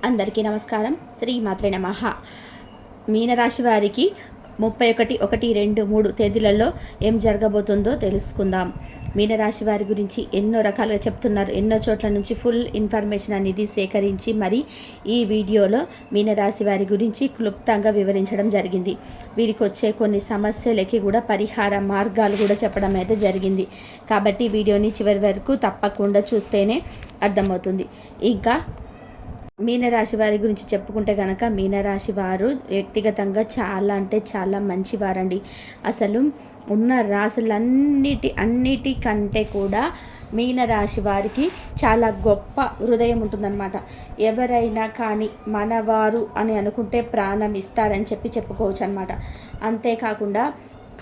అందరికీ నమస్కారం. శ్రీమాత్రే నమః. మీనరాశి వారికి 31, 1, 2, 3 తేదీలలో ఏం జరగబోతుందో తెలుసుకుందాం. మీనరాశి వారి గురించి ఎన్నో రకాలుగా చెప్తున్నారు. ఎన్నో చోట్ల నుంచి ఫుల్ ఇన్ఫర్మేషన్ అనేది సేకరించి మరి ఈ వీడియోలో మీనరాశి వారి గురించి క్లుప్తంగా వివరించడం జరిగింది. వీరికి వచ్చే కొన్ని సమస్యలకి కూడా పరిహార మార్గాలు కూడా చెప్పడం అయితే జరిగింది. కాబట్టి వీడియోని చివరి వరకు తప్పకుండా చూస్తేనే అర్థమవుతుంది. ఇంకా మీనరాశి వారి గురించి చెప్పుకుంటే కనుక మీనరాశి వారు వ్యక్తిగతంగా చాలా అంటే చాలా మంచివారండి. అసలు ఉన్న అన్నిటికంటే కూడా మీనరాశి వారికి చాలా గొప్ప హృదయం ఉంటుందన్నమాట. ఎవరైనా కానీ మనవారు అని అనుకుంటే ప్రాణం ఇస్తారని చెప్పుకోవచ్చు అనమాట. అంతేకాకుండా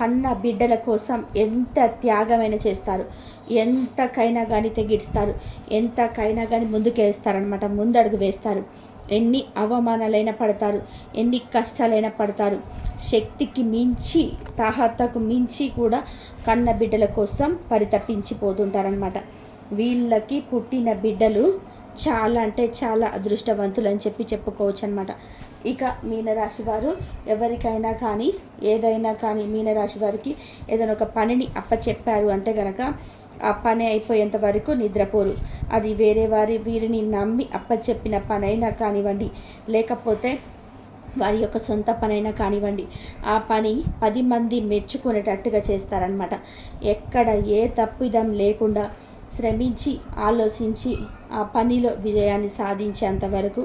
కన్న బిడ్డల కోసం ఎంత త్యాగమైన చేస్తారు, ఎంతకైనా కానీ తెగిస్తారు, ఎంతకైనా కానీ ముందుకేస్తారనమాట, ముందడుగు వేస్తారు. ఎన్ని అవమానాలైనా పడతారు, ఎన్ని కష్టాలైనా పడతారు. శక్తికి మించి తాహతకు మించి కూడా కన్న బిడ్డల కోసం పరితపించిపోతుంటారనమాట. వీళ్ళకి పుట్టిన బిడ్డలు చాలా అంటే చాలా అదృష్టవంతులు అని చెప్పుకోవచ్చు అనమాట. ఇక మీనరాశి వారు ఎవరికైనా కానీ ఏదైనా కానీ మీనరాశి వారికి ఏదైనా ఒక పనిని అప్పచెప్పారు అంటే కనుక ఆ పని అయిపోయేంత వరకు నిద్రపోరు. అది వీరిని నమ్మి అప్పచెప్పిన పనైనా కానివ్వండి, లేకపోతే వారి యొక్క సొంత పనైనా కానివ్వండి, ఆ పని 10 మంది మెచ్చుకునేటట్టుగా చేస్తారనమాట. ఎక్కడ ఏ తప్పిదం లేకుండా శ్రమించి ఆలోచించి ఆ పనిలో విజయాన్ని సాధించేంత వరకు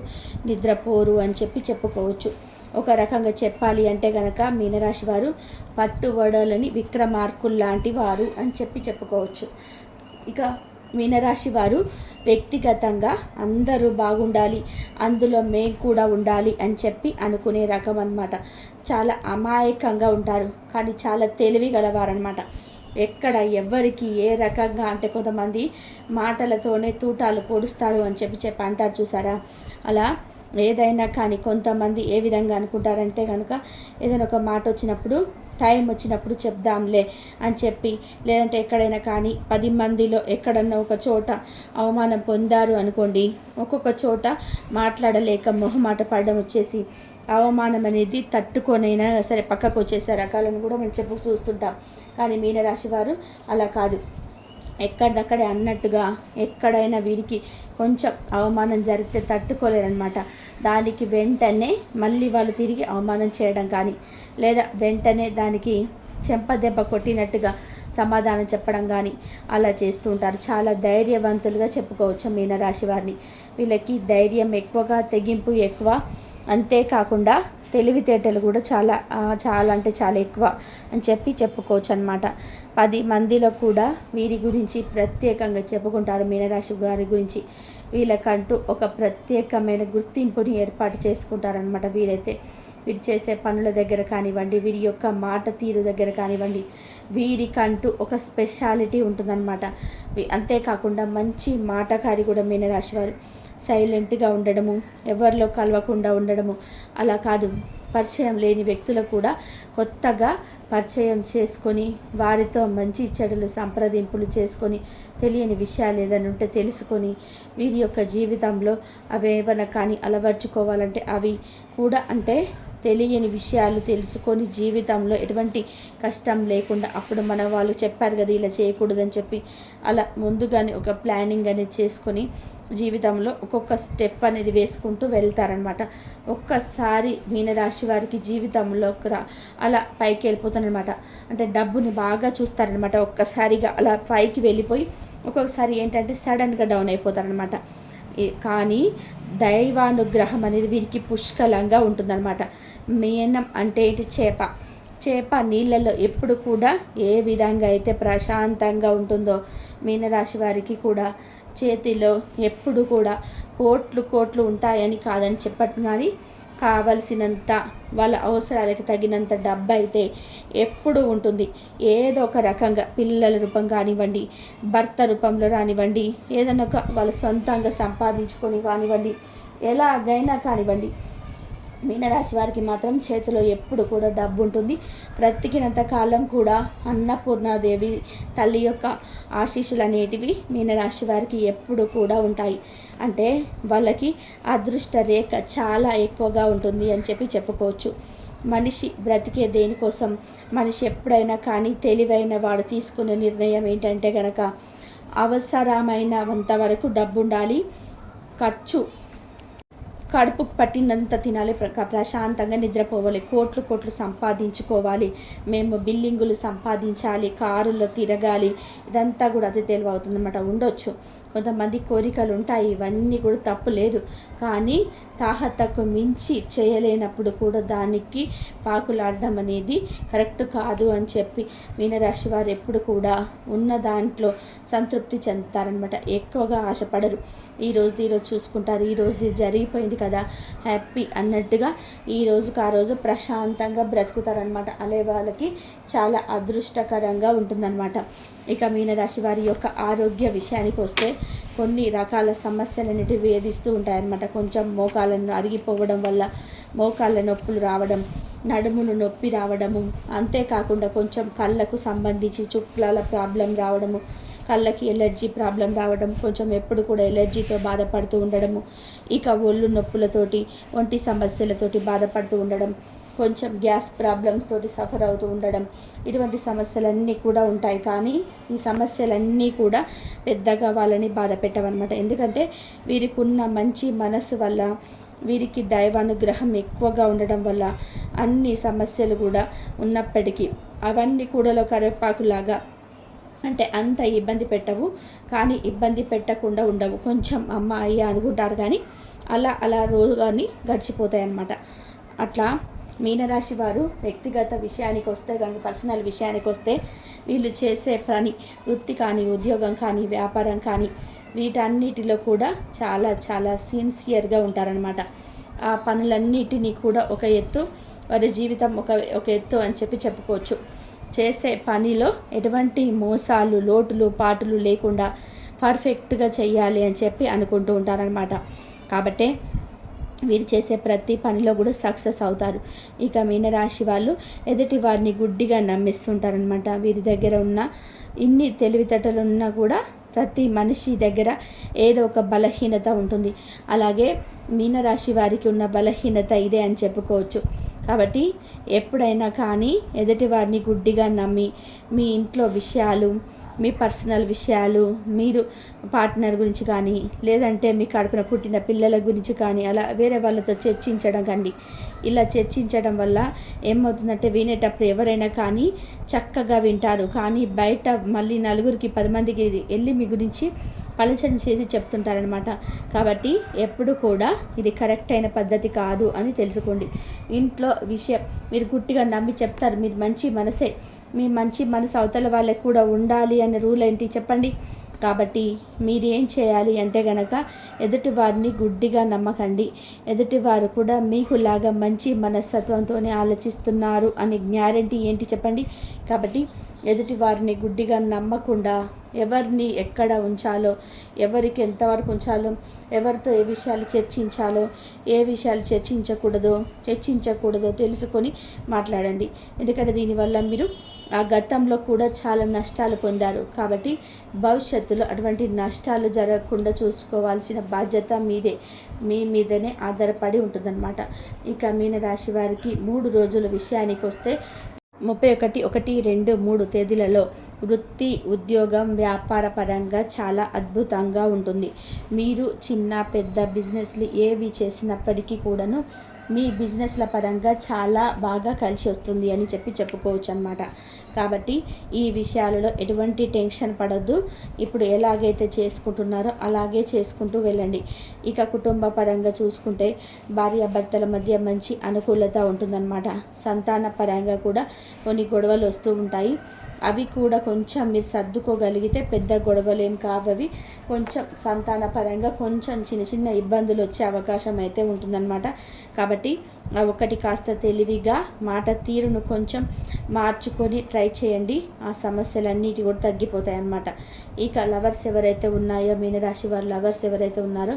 నిద్రపోరు అని చెప్పుకోవచ్చు. ఒక రకంగా చెప్పాలి అంటే కనుక మీనరాశి వారు పట్టువడలని విక్రమార్కుల్లాంటి వారు అని చెప్పుకోవచ్చు. ఇక మీనరాశి వారు వ్యక్తిగతంగా అందరూ బాగుండాలి, అందులో మేము కూడా ఉండాలి అని అనుకునే రకం అన్నమాట. చాలా అమాయకంగా ఉంటారు, కానీ చాలా తెలివి గలవారనమాట. ఎక్కడ ఎవరికి ఏ రకంగా అంటే కొంతమంది మాటలతోనే తూటాలు పొడుస్తారు అని చెప్పి అంటారు చూసారా. అలా ఏదైనా కానీ కొంతమంది ఏ విధంగా అనుకుంటారంటే కనుక ఏదైనా ఒక మాట వచ్చినప్పుడు టైం వచ్చినప్పుడు చెప్దాంలే అని లేదంటే ఎక్కడైనా కానీ 10 మందిలో ఎక్కడన్నా ఒక చోట అవమానం పొందారు అనుకోండి, ఒక్కొక్క చోట మాట్లాడలేక మొహమాట పడడం వచ్చేసి అవమానం అనేది తట్టుకొనైనా సరే పక్కకు వచ్చేసే రకాలను కూడా మనం చూస్తుంటాం. కానీ మీనరాశి వారు అలా కాదు. ఎక్కడిదక్కడే అన్నట్టుగా ఎక్కడైనా వీరికి కొంచెం అవమానం జరిగితే తట్టుకోలేరనమాట. దానికి వెంటనే మళ్ళీ వాళ్ళు తిరిగి అవమానం చేయడం కానీ, లేదా వెంటనే దానికి చెంపదెబ్బ కొట్టినట్టుగా సమాధానం చెప్పడం కానీ అలా చేస్తూ ఉంటారు. చాలా ధైర్యవంతులుగా చెప్పుకోవచ్చు మీనరాశి వారిని. వీళ్ళకి ధైర్యం ఎక్కువగా, తెగింపు ఎక్కువ, అంతేకాకుండా తెలివితేటలు కూడా చాలా అంటే చాలా ఎక్కువ అని చెప్పుకోవచ్చు అనమాట. 10 మందిలో కూడా వీరి గురించి ప్రత్యేకంగా చెప్పుకుంటారు. మీనరాశి వారి గురించి వీళ్ళకంటూ ఒక ప్రత్యేకమైన గుర్తింపుని ఏర్పాటు చేసుకుంటారనమాట. వీరు చేసే పనుల దగ్గర కానివ్వండి, వీరి యొక్క మాట తీరు దగ్గర కానివ్వండి, వీరికంటూ ఒక స్పెషాలిటీ ఉంటుందన్నమాట. అంతేకాకుండా మంచి మాటకారి కూడా మీనరాశి వారు. సైలెంట్గా ఉండడము, ఎవరిలో కలవకుండా ఉండడము, అలా కాదు, పరిచయం లేని వ్యక్తులు కూడా కొత్తగా పరిచయం చేసుకొని వారితో మంచి చెడులు సంప్రదింపులు చేసుకొని తెలియని విషయాలు ఏదైనా ఉంటే తెలుసుకొని వీరి యొక్క జీవితంలో అవేవైనా కానీ అలవర్చుకోవాలంటే అవి కూడా అంటే తెలియని విషయాలు తెలుసుకొని జీవితంలో ఎటువంటి కష్టం లేకుండా అప్పుడు మన వాళ్ళు చెప్పారు కదా ఇలా చేయకూడదని అలా ముందుగానే ఒక ప్లానింగ్ అనేది చేసుకొని జీవితంలో ఒక్కొక్క స్టెప్ అనేది వేసుకుంటూ వెళ్తారనమాట. ఒక్కసారి మీనరాశి వారికి జీవితంలో అలా పైకి వెళ్ళిపోతారనమాట. అంటే డబ్బుని బాగా చూస్తారనమాట. ఒక్కసారిగా అలా పైకి వెళ్ళిపోయి ఒక్కొక్కసారి ఏంటంటే సడన్గా డౌన్ అయిపోతారనమాట. కానీ దైవానుగ్రహం అనేది వీరికి పుష్కలంగా ఉంటుందన్నమాట. మీనం అంటే ఏంటి? చేప నీళ్ళల్లో ఎప్పుడు కూడా ఏ విధంగా అయితే ప్రశాంతంగా ఉంటుందో మీనరాశి వారికి కూడా చేతిలో ఎప్పుడు కూడా కోట్లు ఉంటాయని కాదని చెప్పట్టు, కానీ కావలసినంత వాళ్ళ అవసరాలకు తగినంత డబ్బు అయితే ఎప్పుడు ఉంటుంది. ఏదో ఒక రకంగా పిల్లల రూపం కానివ్వండి, భర్త రూపంలో రానివ్వండి, ఏదైనా ఒక వాళ్ళ సొంతంగా సంపాదించుకొని కానివ్వండి, ఎలాగైనా కానివ్వండి మీనరాశి వారికి మాత్రం చేతిలో ఎప్పుడు కూడా డబ్బు ఉంటుంది. బ్రతికినంత కాలం కూడా అన్నపూర్ణాదేవి తల్లి యొక్క ఆశీస్సులు అనేటివి మీనరాశి వారికి ఎప్పుడు కూడా ఉంటాయి. అంటే వాళ్ళకి అదృష్ట రేఖ చాలా ఎక్కువగా ఉంటుంది అని చెప్పుకోవచ్చు. మనిషి బ్రతికే దేనికోసం, మనిషి ఎప్పుడైనా కానీ తెలివైన వాడు తీసుకునే నిర్ణయం ఏంటంటే కనుక అవసరమైనంత వరకు డబ్బు ఉండాలి, కడుపుకు పట్టినంత తినాలి, ప్రశాంతంగా నిద్రపోవాలి, కోట్లు సంపాదించుకోవాలి, మేము బిల్డింగులు సంపాదించాలి, కారుల్లో తిరగాలి, ఇదంతా కూడా అది తెలివవుతుంది అన్నమాట. ఉండొచ్చు కొంతమంది కోరికలు ఉంటాయి, ఇవన్నీ కూడా తప్పు లేదు. కానీ తాహతకు మించి చేయలేనప్పుడు కూడా దానికి పాకులాడడం అనేది కరెక్ట్ కాదు అని చెప్పి మీనరాశి వారు ఎప్పుడు కూడా ఉన్న దాంట్లో సంతృప్తి చెందుతారనమాట. ఎక్కువగా ఆశపడరు. ఈరోజు చూసుకుంటారు, ఈరోజు జరిగిపోయింది కదా హ్యాపీ అన్నట్టుగా ఈ రోజుకి ఆ రోజు ప్రశాంతంగా బ్రతుకుతారనమాట. అలే వాళ్ళకి చాలా అదృష్టకరంగా ఉంటుందన్నమాట. ఇక మీనరాశి వారి యొక్క ఆరోగ్య విషయానికి వస్తే కొన్ని రకాల సమస్యలన్నిటి వేధిస్తూ ఉంటాయన్నమాట. కొంచెం మోకాళ్ళను అరిగిపోవడం వల్ల మోకాళ్ళ నొప్పులు రావడం, నడుములు నొప్పి రావడము, అంతేకాకుండా కొంచెం కళ్ళకు సంబంధించి చుక్కల ప్రాబ్లం రావడము, కళ్ళకి ఎలర్జీ ప్రాబ్లం రావడం, కొంచెం ఎప్పుడు కూడా ఎలర్జీతో బాధపడుతూ ఉండడము, ఇక ఒళ్ళు నొప్పులతోటి ఒంటి సమస్యలతోటి బాధపడుతూ ఉండడం, కొంచెం గ్యాస్ ప్రాబ్లమ్స్ తోటి సఫర్ అవుతూ ఉండడం, ఇటువంటి సమస్యలన్నీ కూడా ఉంటాయి. కానీ ఈ సమస్యలన్నీ కూడా పెద్దగా వాళ్ళని బాధ పెట్టవన్నమాట. ఎందుకంటే వీరికి ఉన్న మంచి మనసు వల్ల, వీరికి దైవానుగ్రహం ఎక్కువగా ఉండడం వల్ల అన్ని సమస్యలు కూడా ఉన్నప్పటికీ అవన్నీ కూడలో కరివేపాకులాగా అంటే అంత ఇబ్బంది పెట్టవు, కానీ ఇబ్బంది పెట్టకుండా ఉండవు. కొంచెం అమ్మ అయ్యా అనుకుంటారు, కానీ అలా రోజుగాని గడిచిపోతాయి అన్నమాట. అట్లా మీనరాశి వారు వ్యక్తిగత విషయానికి వస్తే కానీ, పర్సనల్ విషయానికి వస్తే వీళ్ళు చేసే పని, వృత్తి కానీ, ఉద్యోగం కానీ, వ్యాపారం కానీ, వీటన్నిటిలో కూడా చాలా సిన్సియర్గా ఉంటారనమాట. ఆ పనులన్నిటినీ కూడా ఒక ఎత్తు, వారి జీవితం ఒక ఎత్తు అని చెప్పుకోవచ్చు. చేసే పనిలో ఎటువంటి మోసాలు, లోటులు పాటులు లేకుండా పర్ఫెక్ట్గా చెయ్యాలి అని చెప్పి అనుకుంటూ ఉంటారనమాట. కాబట్టి వీరు చేసే ప్రతి పనిలో కూడా సక్సెస్ అవుతారు. ఇక మీనరాశి వాళ్ళు ఎదుటి వారిని గుడ్డిగా నమ్మిస్తుంటారనమాట. వీరి దగ్గర ఉన్న ఇన్ని తెలివితేటలు ఉన్నా కూడా ప్రతి మనిషి దగ్గర ఏదో ఒక బలహీనత ఉంటుంది. అలాగే మీనరాశి వారికి ఉన్న బలహీనత ఇదే అని చెప్పుకోవచ్చు. కాబట్టి ఎప్పుడైనా కానీ ఎదుటి వారిని గుడ్డిగా నమ్మి మీ ఇంట్లో విషయాలు, మీ పర్సనల్ విషయాలు, మీరు పార్ట్నర్ గురించి కానీ, లేదంటే మీ కడుపున పుట్టిన పిల్లల గురించి కానీ అలా వేరే వాళ్ళతో చర్చించడం కండి. ఇలా చర్చించడం వల్ల ఏమవుతుందంటే వినేటప్పుడు ఎవరైనా కానీ చక్కగా వింటారు, కానీ బయట మళ్ళీ నలుగురికి 10 మందికి వెళ్ళి మీ గురించి పలచన చేసి చెప్తుంటారనమాట. కాబట్టి ఎప్పుడు కూడా ఇది కరెక్ట్ అయిన పద్ధతి కాదు అని తెలుసుకోండి. ఇంట్లో విషయం మీరు గుట్టిగా నమ్మి చెప్తారు, మీరు మంచి మనసే, మీ మంచి మనసు అవతల వాళ్ళకి కూడా ఉండాలి అనే రూల్ ఏంటి చెప్పండి. కాబట్టి మీరు ఏం చేయాలి అంటే గనక ఎదుటి వారిని గుడ్డిగా నమ్మకండి. ఎదుటివారు కూడా మీకులాగా మంచి మనస్తత్వంతోనే ఆలోచిస్తున్నారు అనే గ్యారెంటీ ఏంటి చెప్పండి. కాబట్టి ఎదుటి వారిని గుడ్డిగా నమ్మకుండా ఎవరిని ఎక్కడ ఉంచాలో, ఎవరికి ఎంతవరకు ఉంచాలో, ఎవరితో ఏ విషయాలు చర్చించాలో, ఏ విషయాలు చర్చించకూడదో తెలుసుకొని మాట్లాడండి. ఎందుకంటే దీనివల్ల మీరు ఆ గతంలో కూడా చాలా నష్టాలు పొందారు. కాబట్టి భవిష్యత్తులో అటువంటి నష్టాలు జరగకుండా చూసుకోవాల్సిన బాధ్యత మీ మీదనే ఆధారపడి ఉంటుందన్నమాట. ఇక మీనరాశి వారికి 3 రోజుల విషయానికి వస్తే 31, 1, 2, 3 తేదీలలో వృత్తి, ఉద్యోగం, వ్యాపార పరంగా చాలా అద్భుతంగా ఉంటుంది. మీరు చిన్న పెద్ద బిజినెస్లు ఏవి చేసినప్పటికీ కూడాను మీ బిజినెస్ల పరంగా చాలా బాగా కలిసి వస్తుంది అని చెప్పుకోవచ్చు అన్నమాట. కాబట్టి ఈ విషయాలలో ఎటువంటి టెన్షన్ పడద్దు. ఇప్పుడు ఎలాగైతే చేసుకుంటున్నారో అలాగే చేసుకుంటూ వెళ్ళండి. ఇక కుటుంబ పరంగా చూసుకుంటే భార్యాభర్తల మధ్య మంచి అనుకూలత ఉంటుందన్నమాట. సంతాన పరంగా కూడా కొన్ని గొడవలు వస్తూ ఉంటాయి. అవి కూడా కొంచెం మీరు సర్దుకోగలిగితే పెద్ద గొడవలు ఏం కావవి. కొంచెం సంతాన పరంగా కొంచెం చిన్న ఇబ్బందులు వచ్చే అవకాశం అయితే ఉంటుందన్నమాట. కాబట్టి కాబట్టి ఆ ఒక్కటి కాస్త తెలివిగా మాట తీరును కొంచెం మార్చుకొని ట్రై చేయండి. ఆ సమస్యలన్నిటి కూడా తగ్గిపోతాయి అన్నమాట. ఇక లవర్స్ ఎవరైతే ఉన్నాయో, మీనరాశి వారు లవర్స్ ఎవరైతే ఉన్నారో,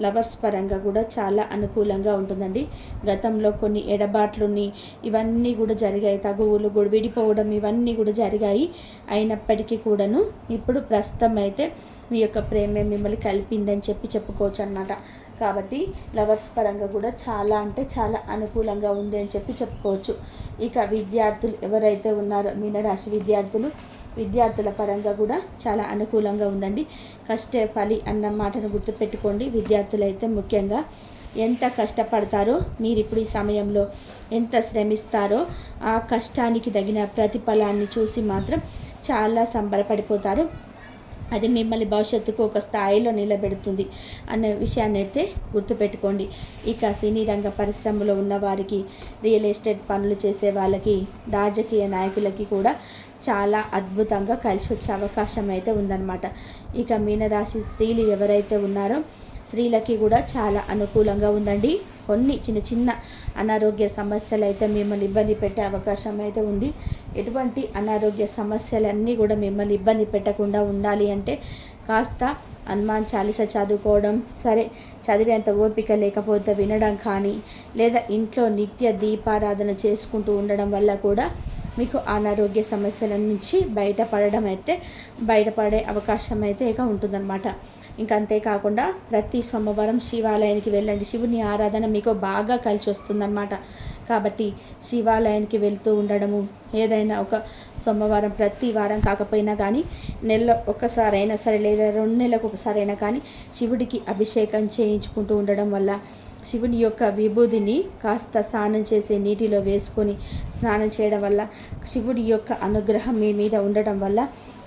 లవర్స్ పరంగా కూడా చాలా అనుకూలంగా ఉంటుందండి. గతంలో కొన్ని ఎడబాట్లుని ఇవన్నీ కూడా జరిగాయి, తగువులు కూడా విడిపోవడం ఇవన్నీ కూడా జరిగాయి. అయినప్పటికీ కూడాను ఇప్పుడు ప్రస్తుతం అయితే మీ యొక్క ప్రేమే మిమ్మల్ని కలిపిందని చెప్పుకోవచ్చు అన్నమాట. కాబట్టి లవర్స్ పరంగా కూడా చాలా అంటే చాలా అనుకూలంగా ఉంది అని చెప్పుకోవచ్చు. ఇక విద్యార్థులు ఎవరైతే ఉన్నారో, మీనరాశి విద్యార్థుల పరంగా కూడా చాలా అనుకూలంగా ఉందండి. కష్టే ఫలి అన్న మాటను గుర్తుపెట్టుకోండి. విద్యార్థులైతే ముఖ్యంగా ఎంత కష్టపడతారో, మీరు ఇప్పుడు ఈ సమయంలో ఎంత శ్రమిస్తారో ఆ కష్టానికి తగిన ప్రతిఫలాన్ని చూసి మాత్రం చాలా సంబరపడిపోతారు. అది మిమ్మల్ని భవిష్యత్తుకు ఒక స్థాయిలో నిలబెడుతుంది అనే విషయాన్ని అయితే గుర్తుపెట్టుకోండి. ఇక సినీ రంగ పరిశ్రమలో ఉన్న వారికి, రియల్ ఎస్టేట్ పనులు చేసే వాళ్ళకి, రాజకీయ నాయకులకి కూడా చాలా అద్భుతంగా కలిసి వచ్చే అవకాశం అయితే ఉందన్నమాట. ఇక మీనరాశి స్త్రీలు ఎవరైతే ఉన్నారో స్త్రీలకి కూడా చాలా అనుకూలంగా ఉందండి. కొన్ని చిన్న అనారోగ్య సమస్యలు అయితే మిమ్మల్ని ఇబ్బంది పెట్టే అవకాశం అయితే ఉంది. ఎటువంటి అనారోగ్య సమస్యలన్నీ కూడా మిమ్మల్ని ఇబ్బంది పెట్టకుండా ఉండాలి అంటే కాస్త హనుమాన్ చాలీస చదువుకోవడం, సరే చదివేంత ఓపిక లేకపోతే వినడం కానీ, లేదా ఇంట్లో నిత్య దీపారాధన చేసుకుంటూ ఉండడం వల్ల కూడా మీకు అనారోగ్య సమస్యల నుంచి బయటపడే అవకాశం అయితే ఇక ఉంటుందన్నమాట. ఇంకా అంతేకాకుండా ప్రతి సోమవారం శివాలయానికి వెళ్ళండి. శివుని ఆరాధన మీకు బాగా కలిసి వస్తుందన్నమాట. కాబట్టి శివాలయానికి వెళ్తూ ఉండడము, ఏదైనా ఒక సోమవారం ప్రతి వారం కాకపోయినా కానీ నెలలో ఒక్కసారైనా సరే, లేదా 2 నెలలకు ఒకసారైనా కానీ శివుడికి అభిషేకం చేయించుకుంటూ ఉండడం వల్ల, శివుని యొక్క విభూదిని కాస్త స్నానం చేసే నీటిలో వేసుకొని స్నానం చేయడం వల్ల, శివుడి యొక్క అనుగ్రహం మీ మీద ఉండడం వల్ల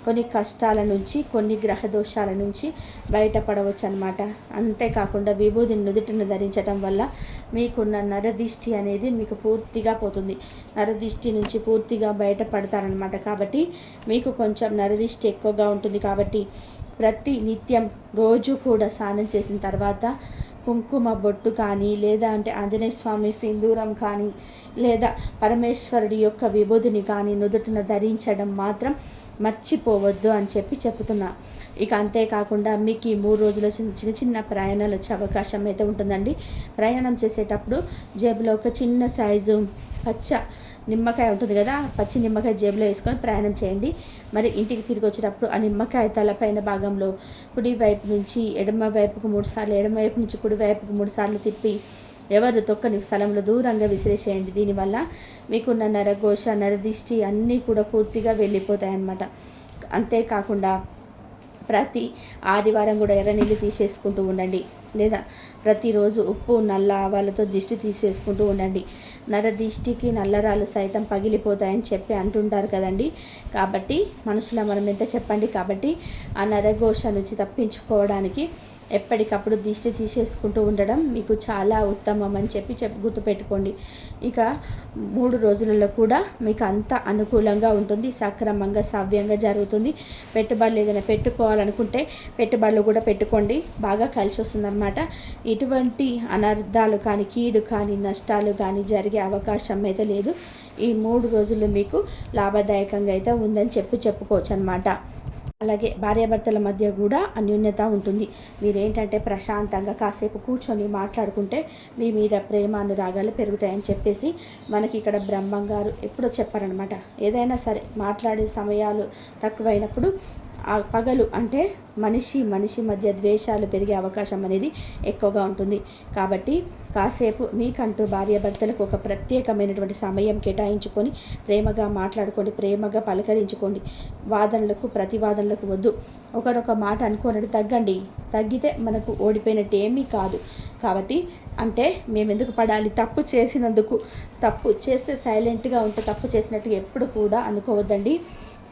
కొన్ని కష్టాల నుంచి, కొన్ని గ్రహ దోషాల నుంచి బయటపడవచ్చు అన్నమాట. అంతేకాకుండా విభూదిని నుదుటిని ధరించడం వల్ల మీకున్న నరదిష్టి అనేది మీకు పూర్తిగా పోతుంది. నరదిష్టి నుంచి పూర్తిగా బయటపడతారనమాట. కాబట్టి మీకు కొంచెం నరదిష్టి ఎక్కువగా ఉంటుంది. కాబట్టి ప్రతి నిత్యం రోజు కూడా స్నానం చేసిన తర్వాత కుంకుమ బొట్టు కానీ, లేదా అంటే ఆంజనేయ స్వామి సింధూరం కానీ, లేదా పరమేశ్వరుడి యొక్క విభూదిని కానీ నుదుటిన ధరించడం మాత్రం మర్చిపోవద్దు అని చెప్తున్నా. ఇక అంతేకాకుండా మీకు ఈ 3 రోజుల చిన్న ప్రయాణాలు వచ్చే అవకాశం అయితే ఉంటుందండి. ప్రయాణం చేసేటప్పుడు జేబులో ఒక చిన్న సైజు పచ్చ నిమ్మకాయ ఉంటుంది కదా, పచ్చి నిమ్మకాయ జేబులో వేసుకొని ప్రయాణం చేయండి. మరి ఇంటికి తిరిగి వచ్చేటప్పుడు ఆ నిమ్మకాయ తలపైన భాగంలో కుడి వైపు నుంచి ఎడమ వైపుకు 3 సార్లు, ఎడమ వైపు నుంచి కుడి వైపుకు 3 సార్లు తిప్పి ఎవరు తొక్కని స్థలంలో దూరంగా విసిరేసేయండి. దీనివల్ల మీకున్న నరఘోష, నరదిష్టి అన్నీ కూడా పూర్తిగా వెళ్ళిపోతాయి అన్నమాట. అంతేకాకుండా ప్రతి ఆదివారం కూడా ఎర్ర నీళ్ళు తీసేసుకుంటూ ఉండండి, లేదా ప్రతిరోజు ఉప్పు నల్ల ఆవాలతో దిష్టి తీసేసుకుంటూ ఉండండి. నరదిష్టికి నల్లరాలు సైతం పగిలిపోతాయని అంటుంటారు కదండి. కాబట్టి మనసులో మనం ఎంత చెప్పండి. కాబట్టి ఆ నరఘోష నుంచి తప్పించుకోవడానికి ఎప్పటికప్పుడు దిష్టి తీసేసుకుంటూ ఉండడం మీకు చాలా ఉత్తమం అని గుర్తుపెట్టుకోండి. ఇక 3 రోజులలో కూడా మీకు అంత అనుకూలంగా ఉంటుంది, సక్రమంగా సవ్యంగా జరుగుతుంది. పెట్టుబడులు ఏదైనా పెట్టుకోవాలనుకుంటే పెట్టుబడులు కూడా పెట్టుకోండి, బాగా కలిసి వస్తుందన్నమాట. ఇటువంటి అనర్థాలు కానీ, కీడు కానీ, నష్టాలు కానీ జరిగే అవకాశం అయితే లేదు. ఈ 3 రోజులు మీకు లాభదాయకంగా అయితే ఉందని చెప్పుకోవచ్చు అన్నమాట. అలాగే భార్యాభర్తల మధ్య కూడా అన్యోన్యత ఉంటుంది. మీరేంటంటే ప్రశాంతంగా కాసేపు కూర్చొని మాట్లాడుకుంటే మీ మీద ప్రేమ అనురాగాలు పెరుగుతాయని మనకి ఇక్కడ బ్రహ్మంగారు ఎప్పుడో చెప్పారనమాట. ఏదైనా సరే మాట్లాడే సమయాలు తక్కువైనప్పుడు ఆ పగలు అంటే మనిషి మధ్య ద్వేషాలు పెరిగే అవకాశం అనేది ఎక్కువగా ఉంటుంది. కాబట్టి కాసేపు మీకంటూ భార్యాభర్తలకు ఒక ప్రత్యేకమైనటువంటి సమయం కేటాయించుకొని ప్రేమగా మాట్లాడుకోండి, ప్రేమగా పలకరించుకోండి. ప్రతివాదనలకు వద్దు. ఒకరొక మాట అనుకోనట్టు తగ్గితే మనకు ఓడిపోయినట్టు ఏమీ కాదు. కాబట్టి అంటే మేము ఎందుకు పడాలి, తప్పు చేసినందుకు. తప్పు చేస్తే సైలెంట్గా ఉంటే తప్పు చేసినట్టు ఎప్పుడు కూడా అనుకోవద్దండి.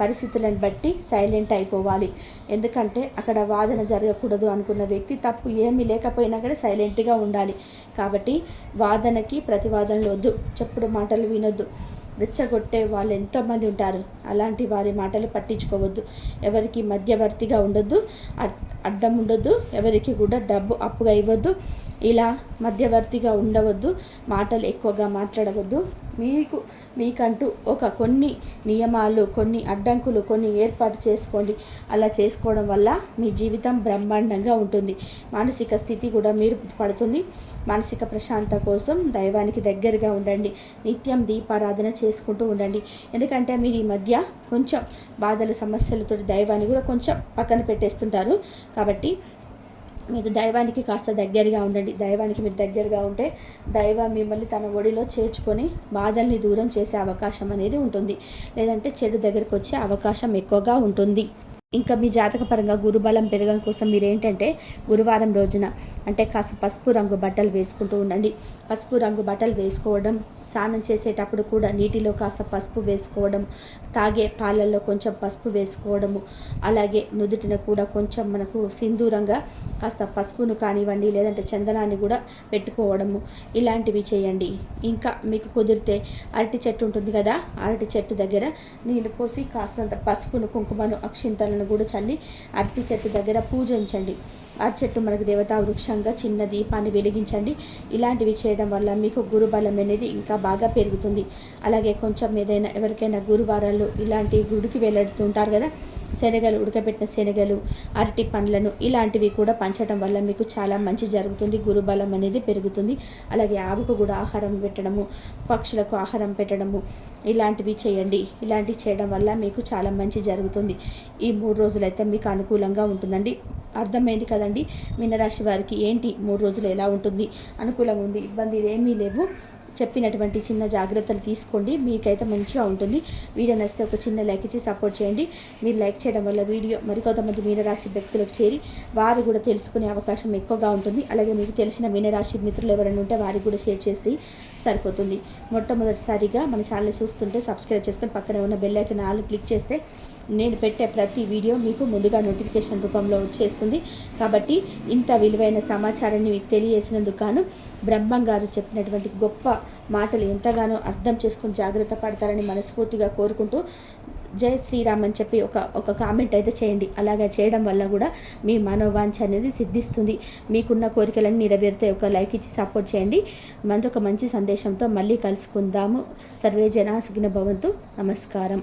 పరిస్థితులను బట్టి సైలెంట్ అయిపోవాలి. ఎందుకంటే అక్కడ వాదన జరగకూడదు అనుకున్న వ్యక్తి తప్పు ఏమీ లేకపోయినా కానీ సైలెంట్గా ఉండాలి. కాబట్టి ప్రతివాదనలు వద్దు, చెప్పుడు మాటలు వినొద్దు. రెచ్చగొట్టే వాళ్ళు ఎంతోమంది ఉంటారు, అలాంటి వారి మాటలు పట్టించుకోవద్దు. ఎవరికి మధ్యవర్తిగా ఉండొద్దు, అడ్డం ఉండొద్దు, ఎవరికి కూడా డబ్బు అప్పుగా ఇవ్వద్దు. ఇలా మధ్యవర్తిగా ఉండవద్దు, మాటలు ఎక్కువగా మాట్లాడవద్దు. మీకంటూ కొన్ని నియమాలు, కొన్ని అడ్డంకులు, కొన్ని ఏర్పాటు చేసుకోండి. అలా చేసుకోవడం వల్ల మీ జీవితం బ్రహ్మాండంగా ఉంటుంది. మానసిక స్థితి కూడా మీరు పడుతుంది. మానసిక ప్రశాంతత కోసం దైవానికి దగ్గరగా ఉండండి. నిత్యం దీపారాధన చేసుకుంటూ ఉండండి. ఎందుకంటే మీరు ఈ మధ్య కొంచెం బాధలు, సమస్యలతో దైవాన్ని కూడా కొంచెం పక్కన పెట్టేస్తుంటారు. కాబట్టి మీరు దైవానికి కాస్త దగ్గరగా ఉండండి. దైవానికి మీరు దగ్గరగా ఉంటే దైవం మిమ్మల్ని తన ఒడిలో చేర్చుకొని బాధల్ని దూరం చేసే అవకాశం అనేది ఉంటుంది. లేదంటే చెడు దగ్గరికి వచ్చే అవకాశం ఎక్కువగా ఉంటుంది. ఇంకా మీ జాతకపరంగా గురుబలం పెరగడం కోసం మీరు ఏంటంటే గురువారం రోజున అంటే కాస్త పసుపు రంగు బట్టలు వేసుకుంటూ ఉండండి. పసుపు రంగు బట్టలు వేసుకోవడం, స్నానం చేసేటప్పుడు కూడా నీటిలో కాస్త పసుపు వేసుకోవడం, తాగే పాలల్లో కొంచెం పసుపు వేసుకోవడము, అలాగే నుదుటిన కూడా కొంచెం మనకు సింధూరంగా కాస్త పసుపును కానివ్వండి, లేదంటే చందనాన్ని కూడా పెట్టుకోవడము, ఇలాంటివి చేయండి. ఇంకా మీకు కుదిరితే అరటి చెట్టు ఉంటుంది కదా, అరటి చెట్టు దగ్గర నీళ్ళు పోసి కాస్తంత పసుపును, కుంకుమను, అక్షింతలను కూడా చల్లి అరటి చెట్టు దగ్గర పూజించండి. ఆ చెట్టు మనకు దేవతా వృక్షంగా చిన్న దీపాన్ని వెలిగించండి. ఇలాంటివి చేయడం వల్ల మీకు గురుబలం అనేది ఇంకా బాగా పెరుగుతుంది. అలాగే కొంచెం ఏదైనా ఎవరికైనా గురువారాలు ఇలాంటి గుడికి వెళ్తుంటారు కదా, శనగలు, ఉడకబెట్టిన శనగలు, అరటి పండ్లను ఇలాంటివి కూడా పంచడం వల్ల మీకు చాలా మంచి జరుగుతుంది. గురుబలం అనేది పెరుగుతుంది. అలాగే ఆవుకు కూడా ఆహారం పెట్టడము, పక్షులకు ఆహారం పెట్టడము, ఇలాంటివి చేయండి. ఇలాంటివి చేయడం వల్ల మీకు చాలా మంచి జరుగుతుంది. ఈ 3 రోజులైతే మీకు అనుకూలంగా ఉంటుందండి. అర్థమైంది కదండి మీనరాశి వారికి ఏంటి 3 రోజులు ఎలా ఉంటుంది, అనుకూలంగా ఉంది, ఇబ్బంది ఏమీ లేవు. చెప్పినటువంటి చిన్న జాగ్రత్తలు తీసుకోండి, మీకైతే మంచిగా ఉంటుంది. వీడియో నచ్చితే ఒక చిన్న లైక్ ఇచ్చి సపోర్ట్ చేయండి. మీరు లైక్ చేయడం వల్ల వీడియో మరికొంతమంది మీనరాశి వ్యక్తులకు చేరి వారు కూడా తెలుసుకునే అవకాశం ఎక్కువగా ఉంటుంది. అలాగే మీకు తెలిసిన మీనరాశి మిత్రులు ఎవరైనా ఉంటే వారికి కూడా షేర్ చేసి సరిపోతుంది. మొట్టమొదటిసారిగా మన ఛానల్ చూస్తుంటే సబ్స్క్రైబ్ చేసుకొని పక్కనే ఉన్న బెల్ ఐకాన్ ఆల్ క్లిక్ చేస్తే నేను పెట్టే ప్రతి వీడియో మీకు ముందుగా నోటిఫికేషన్ రూపంలో వచ్చేస్తుంది. కాబట్టి ఇంత విలువైన సమాచారాన్ని మీకు తెలియజేసినందుకు గాను బ్రహ్మం గారు చెప్పినటువంటి గొప్ప మాటలు ఎంతగానో అర్థం చేసుకుని జాగ్రత్త పడతారని మనస్ఫూర్తిగా కోరుకుంటూ జై శ్రీరామ్ అని చెప్పి ఒక కామెంట్ అయితే చేయండి. అలాగా చేయడం వల్ల కూడా మీ మనోవాంఛ అనేది సిద్ధిస్తుంది. మీకున్న కోరికలన్నీ నెరవేరితే ఒక లైక్ ఇచ్చి సపోర్ట్ చేయండి. మరొక మంచి సందేశంతో మళ్ళీ కలుసుకుందాము. సర్వే జనా సుఖినో భవంతు. నమస్కారం.